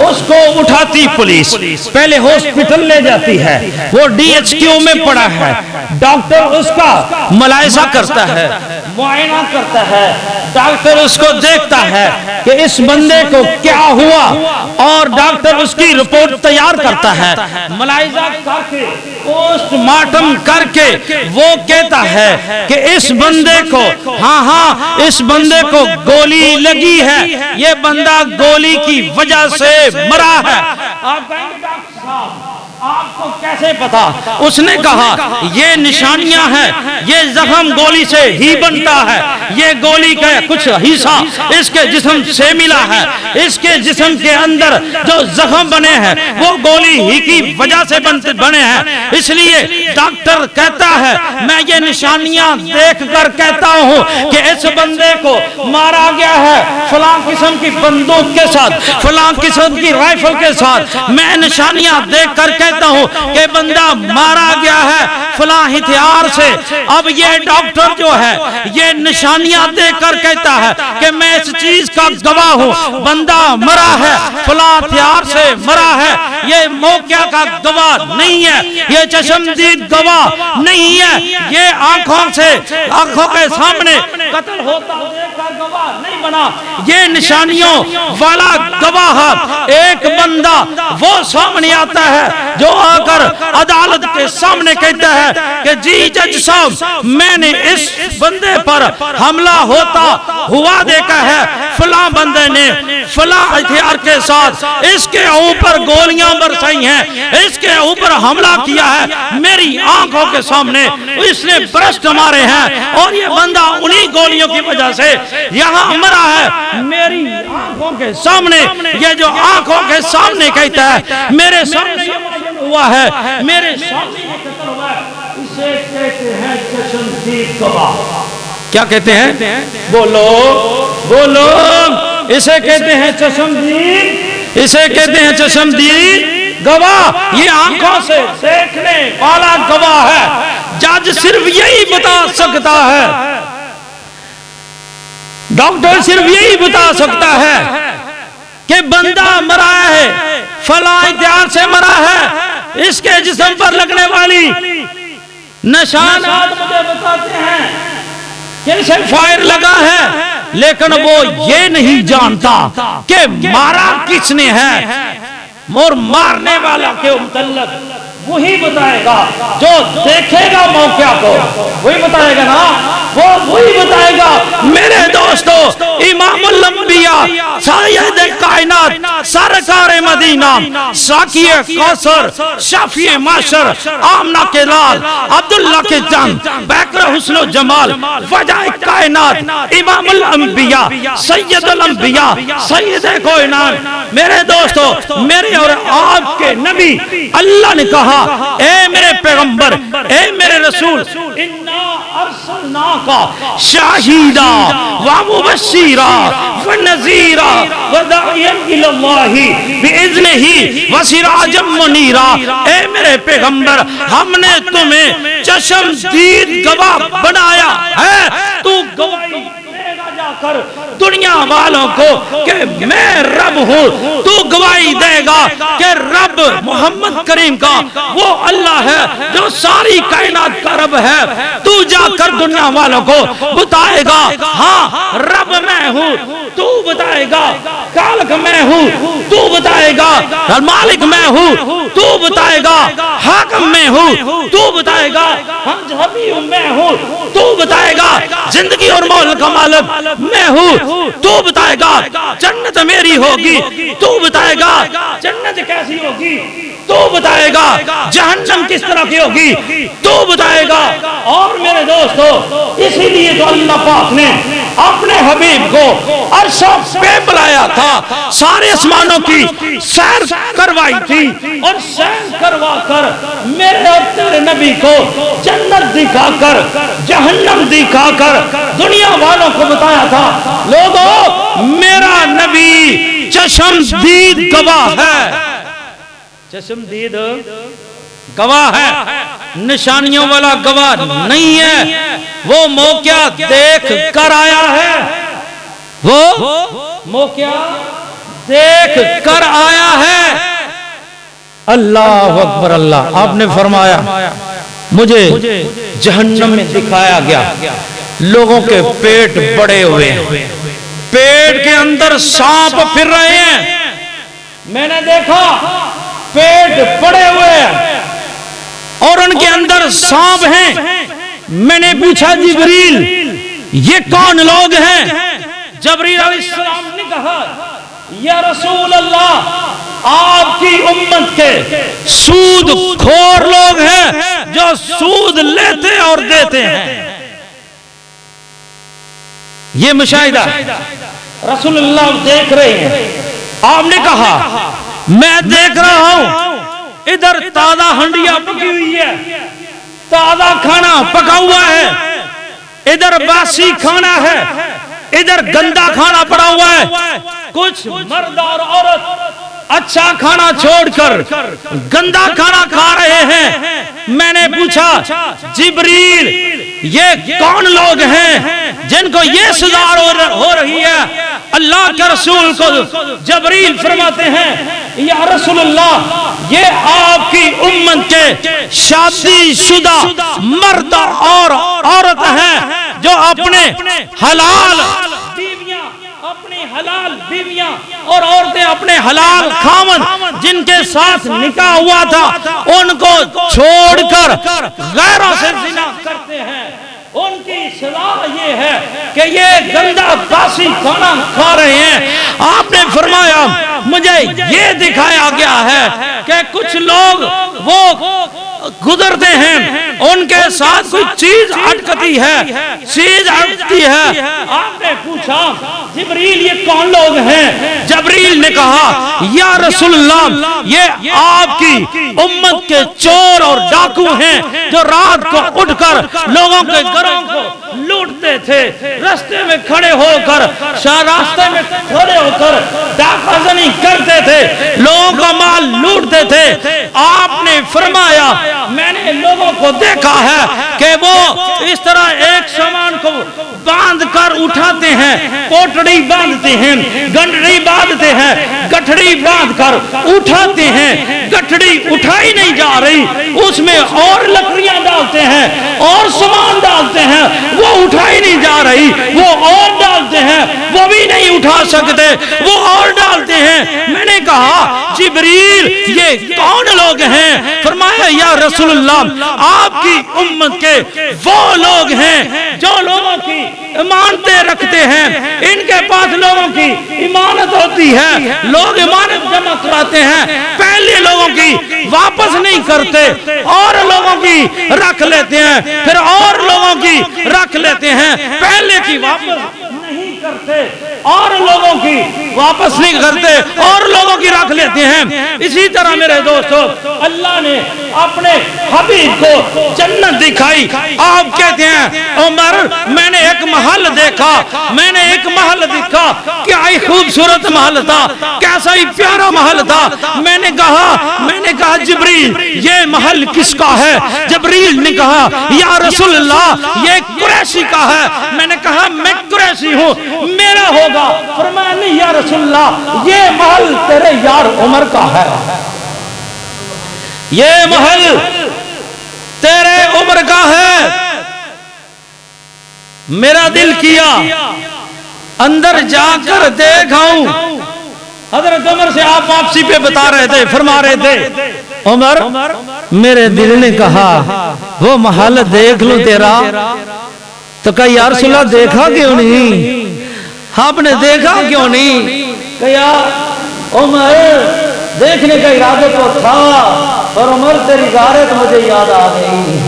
A: اس کو اٹھاتی پولیس، پہلے ہاسپٹل لے جاتی ہے، وہ ڈی ایچ کیو میں پڑا ہے، ڈاکٹر اس کا ملاحظہ کرتا ہے، معائنہ کرتا ہے، ڈاکٹر اس کو دیکھتا ہے کہ اس بندے کو کیا ہوا، اور ڈاکٹر اس کی رپورٹ تیار کرتا ہے، ملاحظہ کر کے پوسٹ مارٹم کر کے وہ کہتا ہے کہ اس بندے کو ہاں اس بندے کو گولی لگی ہے، یہ بندہ گولی کی وجہ سے مرا ہے۔ آپ کہیں گے ڈاکٹر صاحب آپ کو کیسے پتا؟ اس نے کہا یہ نشانیاں ہیں، یہ زخم گولی سے ہی بنتا ہے، یہ گولی کا کچھ حصہ اس کے جسم سے ملا ہے، اس کے جسم کے اندر جو زخم بنے ہیں وہ گولی ہی کی وجہ سے بنے ہیں، اس لیے ڈاکٹر کہتا ہے میں یہ نشانیاں دیکھ کر کہتا ہوں کہ اس بندے کو مارا گیا ہے فلاں قسم کی بندوق کے ساتھ، فلاں قسم کی رائفل کے ساتھ، میں نشانیاں دیکھ کر کہتا ہوں کہ بندہ مارا گیا ہے فلاں ہتھیار سے۔ اب یہ ڈاکٹر جو ہے یہ نشانیاں دیکھ کر کہتا ہے کہ میں اس چیز کا گواہ ہوں، بندہ مرا ہے فلاں ہتھیار سے مرا ہے، یہ موقع کا گواہ نہیں ہے، یہ چشمدید گواہ نہیں ہے، یہ آنکھوں کے سامنے قتل ہوتا دیکھ کر گواہ نہیں بنا، یہ نشانیوں والا گواہ۔ ایک بندہ وہ سامنے آتا ہے جو آ کر عدالت کے سامنے کہتا ہے کہ جی جج صاحب میں نے اس بندے پر حملہ ہوتا ہوا دیکھا ہے، فلاں بندے نے فلاں ہتھیار کے ساتھ اس کے اوپر گولیاں برسائی ہیں، اس کے اوپر حملہ کیا ہے، میری آنکھوں کے سامنے اس نے برسٹ مارے ہیں، اور یہ بندہ انہی گولیوں کی وجہ سے یہاں مرا ہے، میری آنکھوں کے سامنے، یہ جو آنکھوں کے سامنے کہتا ہے میرے سامنے ہوا ہے، میرے سامنے یہ قتل ہوا ہے، اسے کہتے ہیں چشمدید گواہ۔ کیا کہتے ہیں؟ بولو، اسے کہتے ہیں چشمدید، اسے کہتے ہیں چشمدید گواہ۔ یہ آنکھوں سے دیکھنے والا گواہ ہے، جج صرف یہی بتا سکتا ہے، ڈاکٹر صرف یہی بتا سکتا ہے کہ بندہ مرا ہے فلاں ہتھیار سے مرا ہے، اس کے جسم پر لگنے والی نشانات مجھے بتاتے ہیں کہ اسے فائر لگا ہے، لیکن وہ یہ نہیں جانتا کہ مارا کس نے ہے، اور مارنے والا کے متعلق وہی بتائے گا، جو دیکھے گا موقع کو وہی بتائے گا نا، وہی بتائے گا۔ میرے دوستو، امام الانبیاء، سید کائنات، سرکار مدینہ، ساقی کوثر، شافی معشر، آمنہ کے لال، عبداللہ کے جان، بیکر حسن و جمال، وجہ کائنات، امام الانبیاء، سید الانبیاء، سید کائنات۔ میرے دوستو، میرے اور آپ کے نبی اللہ نے کہا اے میرے پیغمبر، اے میرے رسول، اِنَّا ارسلناک شاہیدا ومبشرا ونذیرا وداعیا الی اللہ باذنہ وسراجا منیرا۔ اے میرے پیغمبر، ہم نے تمہیں چشم دید گواہ بنایا ہے، تو گواہی دے گا جا کر دنیا والوں کو کہ میں رب ہوں، تو گواہی دے گا کہ رب محمد کریم کا وہ اللہ ہے جو ساری کائنات کا رب ہے۔ تو جا کر دنیا والوں کو بتائے گا ہاں رب میں ہوں، تو بتائے گا خالق میں ہوں، تو بتائے گا مالک میں ہوں، تو بتائے گا حاکم میں ہوں، تو بتائے گا حبیب میں ہوں، تو بتائے گا زندگی اور موت کا مالک میں ہوں، تو بتائے گا جنت میری ہوگی، تو بتائے گا جنت کیسی ہوگی، تو بتائے گا جہنم کس طرح کی ہوگی، تو بتائے گا۔ اور میرے دوستو، اسی لیے تو اللہ پاک نے اپنے حبیب کو عرش پہ بلایا تھا، سارے آسمانوں کی سیر کروائی تھی، اور سیر کروا کر میرے اور تیرے نبی کو جنت دکھا کر جہنم دکھا کر دنیا والوں کو بتایا تھا لوگوں میرا نبی چشم دید گواہ ہے، چشم دید گواہ ہے، نشانیوں والا گواہ نہیں ہے، وہ موقع دیکھ کر آیا ہے، وہ موقع دیکھ کر آیا ہے۔ اللہ اکبر اللہ۔ آپ نے فرمایا مجھے جہنم میں دکھایا گیا، لوگوں کے پیٹ بڑے ہوئے ہیں، پیٹ کے اندر سانپ پھر رہے ہیں، میں نے دیکھا پیٹ بڑے ہوئے ہیں اور ان کے اندر سانپ ہیں۔ میں نے پوچھا جبریل یہ کون لوگ ہیں؟ جبریل علیہ السلام نے کہا یا رسول اللہ آپ کی امت کے سود خور لوگ ہیں جو سود لیتے اور دیتے ہیں۔ یہ مشاہدہ رسول اللہ دیکھ رہے ہیں۔ آپ نے کہا میں دیکھ رہا ہوں ادھر تازہ ہنڈیاں پکی ہوئی ہے، تازہ کھانا پکا ہوا ہے، ادھر باسی کھانا ہے، ادھر گندا کھانا پڑا ہوا ہے، کچھ مرد اور عورت اچھا کھانا چھوڑ کر گندا کھانا کھا رہے ہیں۔ میں نے پوچھا جبریل یہ کون لوگ ہیں جن کو یہ سزا ہو رہی ہے؟ اللہ کے رسول کو جبریل فرماتے ہیں یا رسول اللہ یہ آپ کی امت کے شادی شدہ مرد اور عورت ہیں جو اپنے حلال بیویاں، اپنی حلال بیویاں اور عورتیں اپنے حلال خاوند جن کے ساتھ نکاح ہوا تھا ان کو چھوڑ کر غیروں سے زنا کرتے ہیں۔ ان کی سزا یہ ہے کہ یہ گندا باسی کھانا کھا رہے ہیں۔ آپ نے فرمایا مجھے یہ دکھایا گیا ہے کہ کچھ لوگ وہ گزرتے ہیں ان کے ساتھ کوئی چیز اٹکتی ہے، چیز اٹکتی ہے۔ آپ نے پوچھا جبریل یہ کون لوگ ہیں؟ جبریل نے کہا یا رسول اللہ یہ آپ کی امت کے چور اور ڈاکو ہیں جو رات کو اٹھ کر لوگوں کے گھروں کو لوٹتے تھے، راستے میں کھڑے ہو کر راستے میں کھڑے ہو کر ڈاکہ زنی کرتے تھے، لوگوں کا مال لوٹتے تھے۔ آپ نے فرمایا میں نے لوگوں کو دیکھا ہے کہ وہ اس طرح ایک سامان کو باندھ کر اٹھاتے ہیں، پوٹڑی باندھتے ہیں، گنڈڑی باندھتے ہیں، گٹھڑی باندھ کر اٹھاتے ہیں، گٹھڑی اٹھائی نہیں جا رہی، اس میں اور لکڑیاں ڈالتے ہیں اور سامان ڈالتے ہیں، وہ اٹھائی نہیں جا رہی، وہ اور ڈالتے ہیں، وہ بھی نہیں اٹھا سکتے، وہ اور ڈالتے ہیں۔ میں نے کہا جبریل یہ کون لوگ ہیں؟ فرمایا یا رسول اللہ آپ کی امت کے وہ لوگ ہیں جو لوگوں کی امانتیں رکھتے ہیں، ان کے پاس لوگوں کی امانت ہوتی ہے، لوگ امانت جمع کراتے ہیں، پہلے لوگوں کی واپس نہیں کرتے، اور لوگوں کی رکھ لیتے ہیں، پھر اور لوگوں کی رکھ لیتے ہیں، پہلے کی واپس نہیں کرتے۔ اور لوگوں کی واپس نہیں کرتے اور لوگوں کی رکھ لیتے ہیں۔ اسی طرح میرے دوستو اللہ نے اپنے حبیب کو جنت دکھائی۔ آپ کہتے ہیں عمر میں نے ایک محل دیکھا، میں نے ایک محل دیکھا، کیا ہی خوبصورت محل تھا، کیسا ہی پیارا محل تھا۔ میں نے کہا جبریل یہ محل کس کا ہے؟ جبریل نے کہا یا رسول اللہ یہ قریشی کا ہے۔ میں نے کہا میں قریشی ہوں، میرا ہوگا۔ فرمایا نہیں یا رسول اللہ یہ محل تیرے یار عمر کا ہے، یہ محل تیرے عمر کا ہے۔ میرا دل کیا اندر جا کر دیکھاؤں۔ حضرت عمر سے آپ واپسی پہ بتا رہے تھے، فرما رہے تھے عمر میرے دل نے کہا وہ محل دیکھ لوں تیرا، تو کہا یا رسول اللہ دیکھا کیوں نہیں؟ آپ نے دیکھا کیوں نہیں؟ کہا عمر دیکھنے کا ارادہ تو تھا، اور عمر تیری غیرت مجھے یاد آ گئی،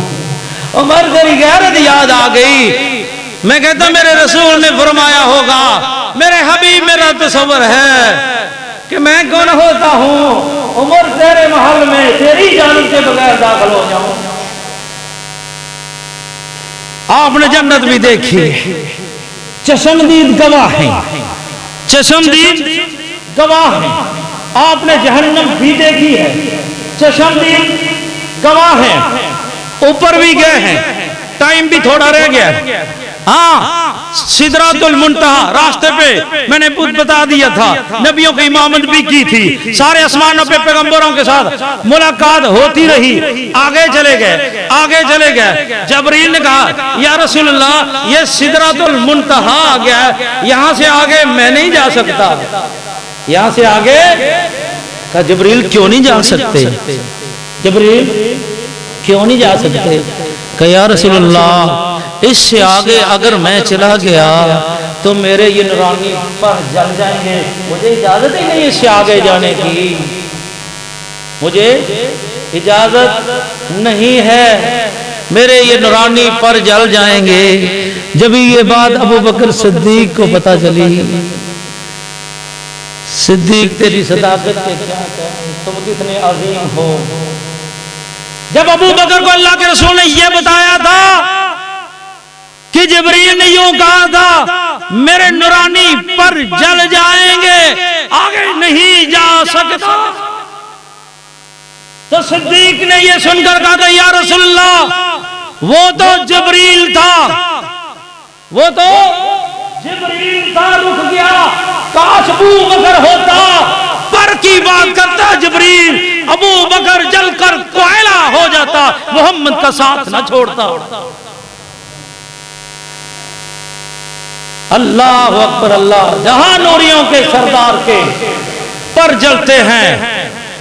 A: عمر تیری غیرت یاد آ گئی۔ میں کہتا میرے رسول نے فرمایا ہوگا، میرے حبیب میرا تصور ہے کہ میں کون ہوتا ہوں، عمر تیرے محل میں تیری اجازت کے بغیر داخل ہو جاؤں۔ آپ نے جنت بھی دیکھی، چشمدید گواہ ہیں، چشمدید گواہ ہیں۔ آپ نے جہنم بھی دیکھی ہے، چشمدید گواہ ہیں، اوپر بھی گئے ہیں، ٹائم بھی تھوڑا رہ گیا ہے۔ ہاں سدرات المنتہا راستے پہ میں نے بتا دیا تھا، نبیوں کی امامت بھی کی تھی، سارے آسمانوں پہ پیغمبروں کے ساتھ ملاقات ہوتی رہی۔ آگے چلے گئے، جبریل نے کہا یا رسول اللہ یہ سدرات المنتہا آ گیا ہے، یہاں سے آگے میں نہیں جا سکتا، یہاں سے آگے۔ کہا جبریل کیوں نہیں جا سکتے؟ جبریل کیوں نہیں جا سکتے؟ کہ یا رسول اللہ اس سے آگے اگر میں چلا گیا تو میرے یہ نورانی پر جل جائیں گے، مجھے اجازت ہی نہیں اس سے آگے جانے کی، مجھے اجازت نہیں ہے، میرے یہ نورانی پر جل جائیں گے۔ جب یہ بات ابو بکر صدیق کو پتا چلی، صدیق تیری صداقت کے کیا کہیں، تم کتنے عظیم ہو۔ جب ابو بکر کو اللہ کے رسول نے یہ بتایا تھا کہ جبریل نے یوں کہا تھا میرے نورانی پر جل جائیں گے، آگے نہیں جا سکتا، تو صدیق نے یہ سن کر کہا تھا یا رسول اللہ وہ تو جبریل تھا، وہ تو جبریل تھا، رک گیا، کاش ابو بکر ہوتا، پر کی بات کرتا جبریل، ابو بکر جل کر کوئلہ ہو جاتا، محمد کا ساتھ نہ چھوڑتا۔ اللہ اکبر اللہ، جہاں نوریوں کے سردار کے پر جلتے ہیں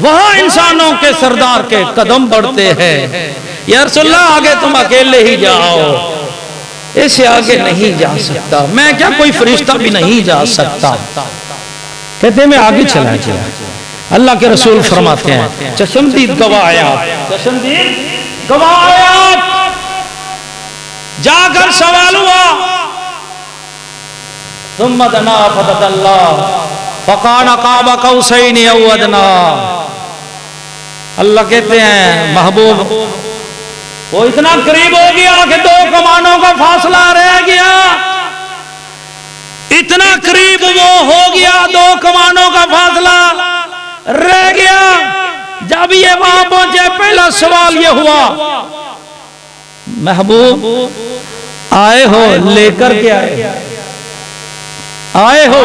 A: وہاں انسانوں کے سردار کے قدم بڑھتے ہیں۔ یا رسول اللہ آگے تم اکیلے ہی جاؤ، اس سے آگے نہیں جا سکتا، میں کیا کوئی فرشتہ بھی نہیں جا سکتا۔ کہتے میں آگے چلا گیا، اللہ کے رسول فرماتے ہیں چشمدید گواہ آیات، چشمدید گواہ آیات، جا کر سوال ہوا ثم دنا فتدلی فکان قاب قوسین او ادنی۔ اللہ کہتے ہیں محبوب وہ اتنا قریب ہو گیا کہ دو کمانوں کا فاصلہ رہ گیا، اتنا قریب وہ ہو گیا، دو کمانوں کا فاصلہ رہ گیا۔ جب یہ وہاں پہنچے پہلا سوال یہ ہوا محبوب آئے ہو لے کر کیا آئے ہو،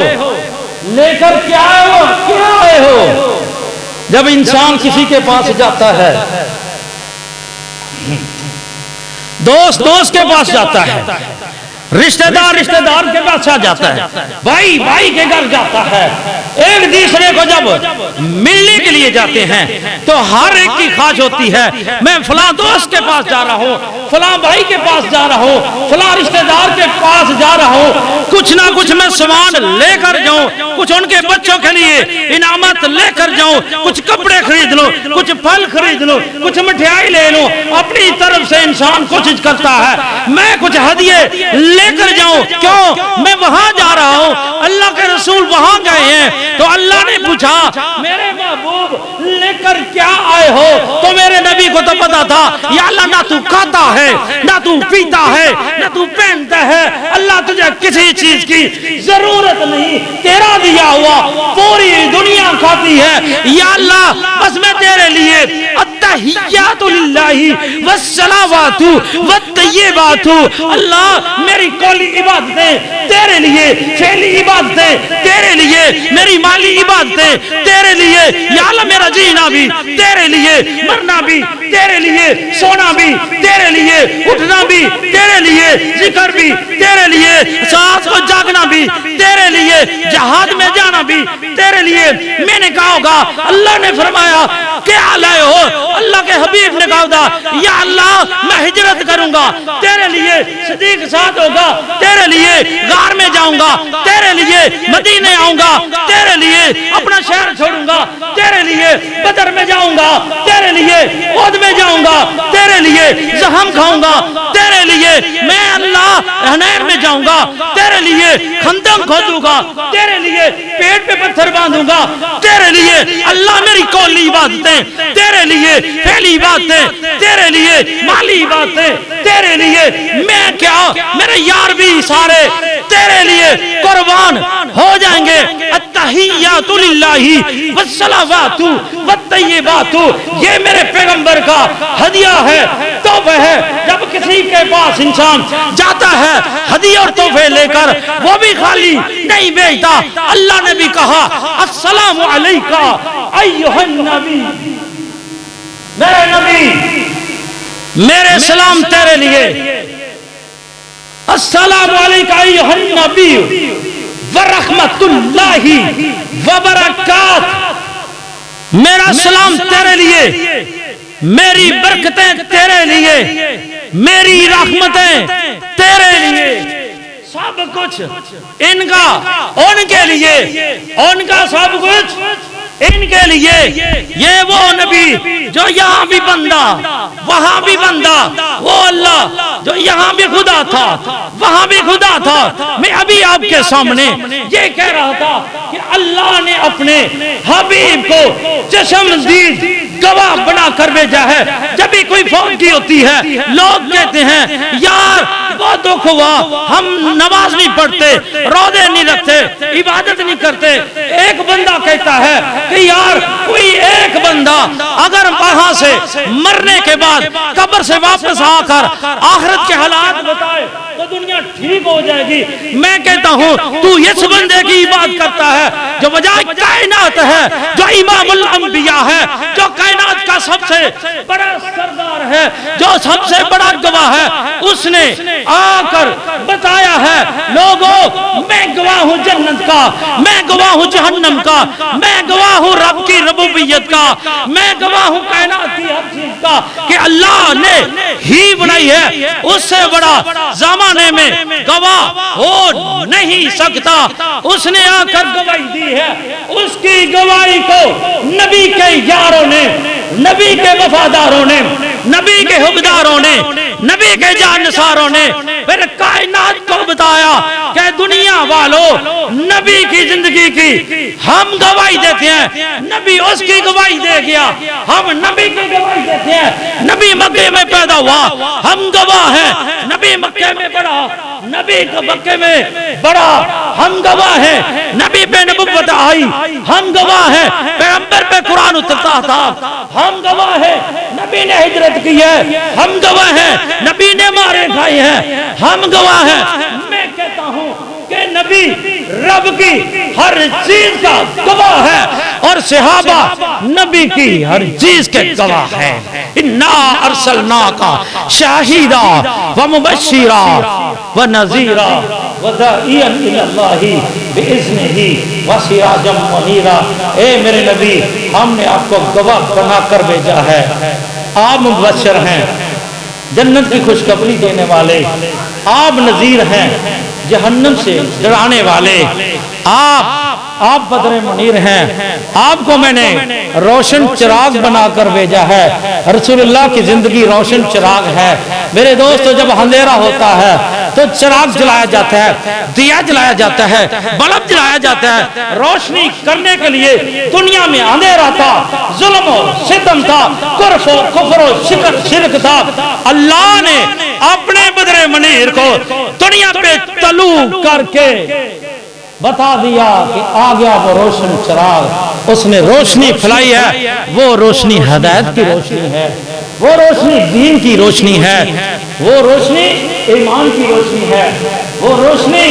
A: لے کر کیا آئے ہو، کیا آئے ہو؟ جب انسان کسی کے پاس جاتا ہے، دوست دوست کے پاس جاتا ہے، رشتہ دار کے پاس جاتا ہے، بھائی کے گھر جاتا ہے، ایک دوسرے کو جب ملنے کے لیے جاتے ہیں تو ہر ایک کی خواہش ہوتی ہے میں فلاں دوست کے پاس جا رہا ہوں، فلاں بھائی کے پاس جا رہا ہوں، فلاں رشتہ دار کے پاس جا رہا ہوں، کچھ نہ کچھ میں سامان لے کر جاؤں، کچھ ان کے بچوں کے لیے انعامات لے کر جاؤں، کچھ کپڑے خرید لوں، کچھ پھل خرید لوں، کچھ مٹھائی لے لوں، اپنی طرف سے انسان کوشش کرتا ہے میں کچھ ہدیے لے کر جاؤں. کیوں؟ میں وہاں جا رہا ہوں. اللہ کے رسول وہاں گئے ہیں تو اللہ نے پوچھا میرے محبوب لے کر کیا آئے ہو؟ تو میرے نبی کو تو پتا تھا یا اللہ نہ تو کھاتا ہے نہ تو پیتا ہے نہ تو پہنتا ہے. اللہ تجھے کسی چیز کی ضرورت نہیں. تیرا دیا ہوا پوری دنیا کھاتی ہے. یا اللہ بس میں تیرے لیے التحیات للہ والصلوات والطیبات. اللہ میری قولی عبادتیں تیرے لیے, فعلی عبادتیں تیرے لیے, میری مالی عبادتیں تیرے لیے. یا اللہ میرا جینا بھی تیرے لیے, مرنا بھی تیرے لیے, سونا بھی تیرے لیے, اٹھنا بھی تیرے لیے, ذکر بھی تیرے لیے, سانس کو جاگنا بھی تیرے لیے, جہاد میں جانا بھی تیرے لیے. میں نے کہا ہوگا اللہ نے فرمایا کیا لائے ہو؟ اللہ کے حبیب نے کہا ہوگا یا اللہ میں ہجرت کروں گا تیرے لیے, صدیق ساتھ ہوگا تیرے لیے, غار میں جاؤں گا تیرے لیے, مدینے آؤں گا تیرے لیے, اپنا شہر چھوڑوں گا تیرے لیے, بدر میں جاؤں گا تیرے لیے, احد میں جاؤں گا تیرے لیے, زخم کھاؤں گا تیرے لیے, میں اللہ حنین میں جاؤں گا تیرے لیے, خندق کھودوں گا تیرے لیے, پیٹ پہ پتھر باندھوں گا تیرے لیے. اللہ میری قولی باتیں تیرے لیے, فعلی باتیں تیرے لیے, مالی باتیں تیرے لیے. میں کیا میرے یار بھی سارے تیرے لیے قربان ہو جائیں گے. التحیات للہ والصلوات والطیبات یہ میرے پیغمبر کا ہدیہ ہے, تحفہ ہے. جب کسی کے پاس انسان جاتا ہے ہدیہ اور تحفے لے کر وہ بھی خالی نہیں بھیجتا. اللہ نے بھی کہا السلام علیکہ ایھا النبی, میرے نبی میرے سلام تیرے لیے. السلام علیکہ ایھا النبی ورحمۃ اللہ وبرکاتہ, میرا سلام تیرے لیے, میری برکتیں تیرے لیے, میری رحمتیں تیرے لیے. سب کچھ ان کا ان کے لیے, ان کا سب کچھ ان کے لیے. یہ وہ نبی جو یہاں بھی بندہ وہاں بھی بندہ, وہ اللہ جو یہاں بھی خدا تھا وہاں بھی خدا تھا. میں ابھی آپ کے سامنے یہ کہہ رہا تھا کہ اللہ نے اپنے حبیب کو چشمدید گواہ بنا کر بھیجا ہے. جب بھی کوئی فوت ہوتی ہے لوگ کہتے ہیں یار بہت دکھ ہوا, ہم نماز نہیں پڑھتے, روزے نہیں رکھتے, عبادت نہیں کرتے. ایک بندہ کہتا ہے کہ یار کوئی ایک بندہ اگر وہاں سے مرنے کے بعد قبر سے واپس آ کر آخرت کے حالات بتائے تو دنیا ٹھیک ہو جائے گی. میں کہتا ہوں تو اس بندے کی بات کرتا ہے جو بجائے کائنات ہے, جو امام الانبیاء ہے, جو کائنات کا سب سے بڑا سردار ہے, جو سب سے بڑا گواہ ہے. اس نے آ کر بتایا ہے لوگوں میں گواہ ہوں جنت کا, میں گواہ ہوں جہنم کا, میں گواہ ہوں رب کی ربوبیت کا, میں گواہ ہوں کائنات کی ہر چیز کا کہ اللہ نے ہی بنائی ہے. اس سے بڑا زمانے میں گواہ ہو نہیں سکتا. اس نے آ کر گواہی دی ہے. اس کی گواہی کو نبی کے یاروں نے, نبی کے وفاداروں نے, نبی کے حبداروں نے, نبی کے جانساروں نے پھر کائنات کو بتایا کہ دنیا والوں نبی کی زندگی کی ہم گواہی دیتے ہیں. نبی اس کی گواہی دے گیا, ہم نبی کی گواہی دیتے ہیں. نبی مکے میں پیدا ہوا, ہم گواہ ہیں. نبی مکے میں بڑا, نبی مکے میں بڑا, ہم گواہ ہیں. نبی پہ نبوت آئی, ہم گواہ ہیں. پیغمبر پہ قرآن اترتا تھا, ہم گواہ ہیں. نبی نے ہجرت کی ہے, ہم گواہ ہیں. نبی نے مارے کھائے ہیں, ہم گواہ ہیں. میں کہتا ہوں کہ نبی رب کی ہر چیز کا گواہ ہے اور صحابہ نبی کی ہر چیز کے گواہ ہے. انا ارسلناک شاہدا ومبشرا ونذیرا وداعیا الی اللہ باذنہ وسراجا منیرا. اے میرے نبی ہم نے آپ کو گواہ بنا کر بھیجا ہے. آپ مبشر ہیں, جنت کی خوشخبری دینے والے. آپ نذیر ہیں, جہنم سے ڈرانے والے. آپ بدر منیر ہیں. آپ کو میں نے روشن چراغ بنا کر بھیجا ہے. رسول اللہ کی زندگی روشن چراغ ہے. میرے دوستو جب اندھیرا ہوتا ہے تو چراغ جلایا جاتا ہے، دیا جلایا جاتا ہے، بلب جلایا جاتا ہے، روشنی کرنے کے لیے۔ دنیا میں اندھیرا تھا، ظلم و ستم تھا، کفر و شرک تھا، اللہ نے اپنے بدر منیر کو دنیا پہ طلوع کر کے بتا دیا کہ آ گیا وہ روشن چراغ، اس نے روشنی پھیلائی ہے، وہ روشنی ہدایت کی روشنی ہے، وہ روشنی دین کی روشنی ہے، وہ روشنی ایمان کی روشنی ہے، وہ روشنی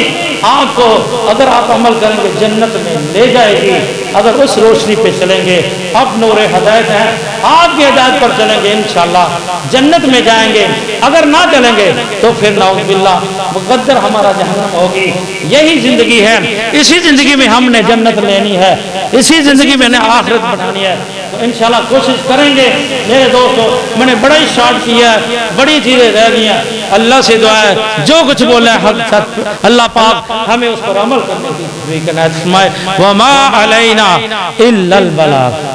A: آپ کو اگر آپ عمل کریں گے جنت میں لے جائے گی۔ اگر اس روشنی پہ چلیں گے، اب نور ہدایت ہے، آپ کی ہدایت پر چلیں گے انشاءاللہ جنت میں جائیں گے۔ اگر نہ چلیں گے تو پھر نعوذ باللہ مقدر ہمارا جہنم ہوگی۔ یہی زندگی ہے، اسی زندگی میں ہم نے جنت لینی ہے، اسی زندگی میں نے آخرت بنانی ہے۔ تو انشاءاللہ کوشش کریں گے میرے دوستو۔ میں نے بڑا ہی شارٹ کیا ہے، بڑی چیزیں رہ گئی ہیں۔ اللہ سے دعا ہے جو کچھ بولا ہے حق سچ، اللہ پاک ہمیں اس پر عمل کرنے کی توفیق عنایت فرمائے۔ وما علینا الا البلاغ۔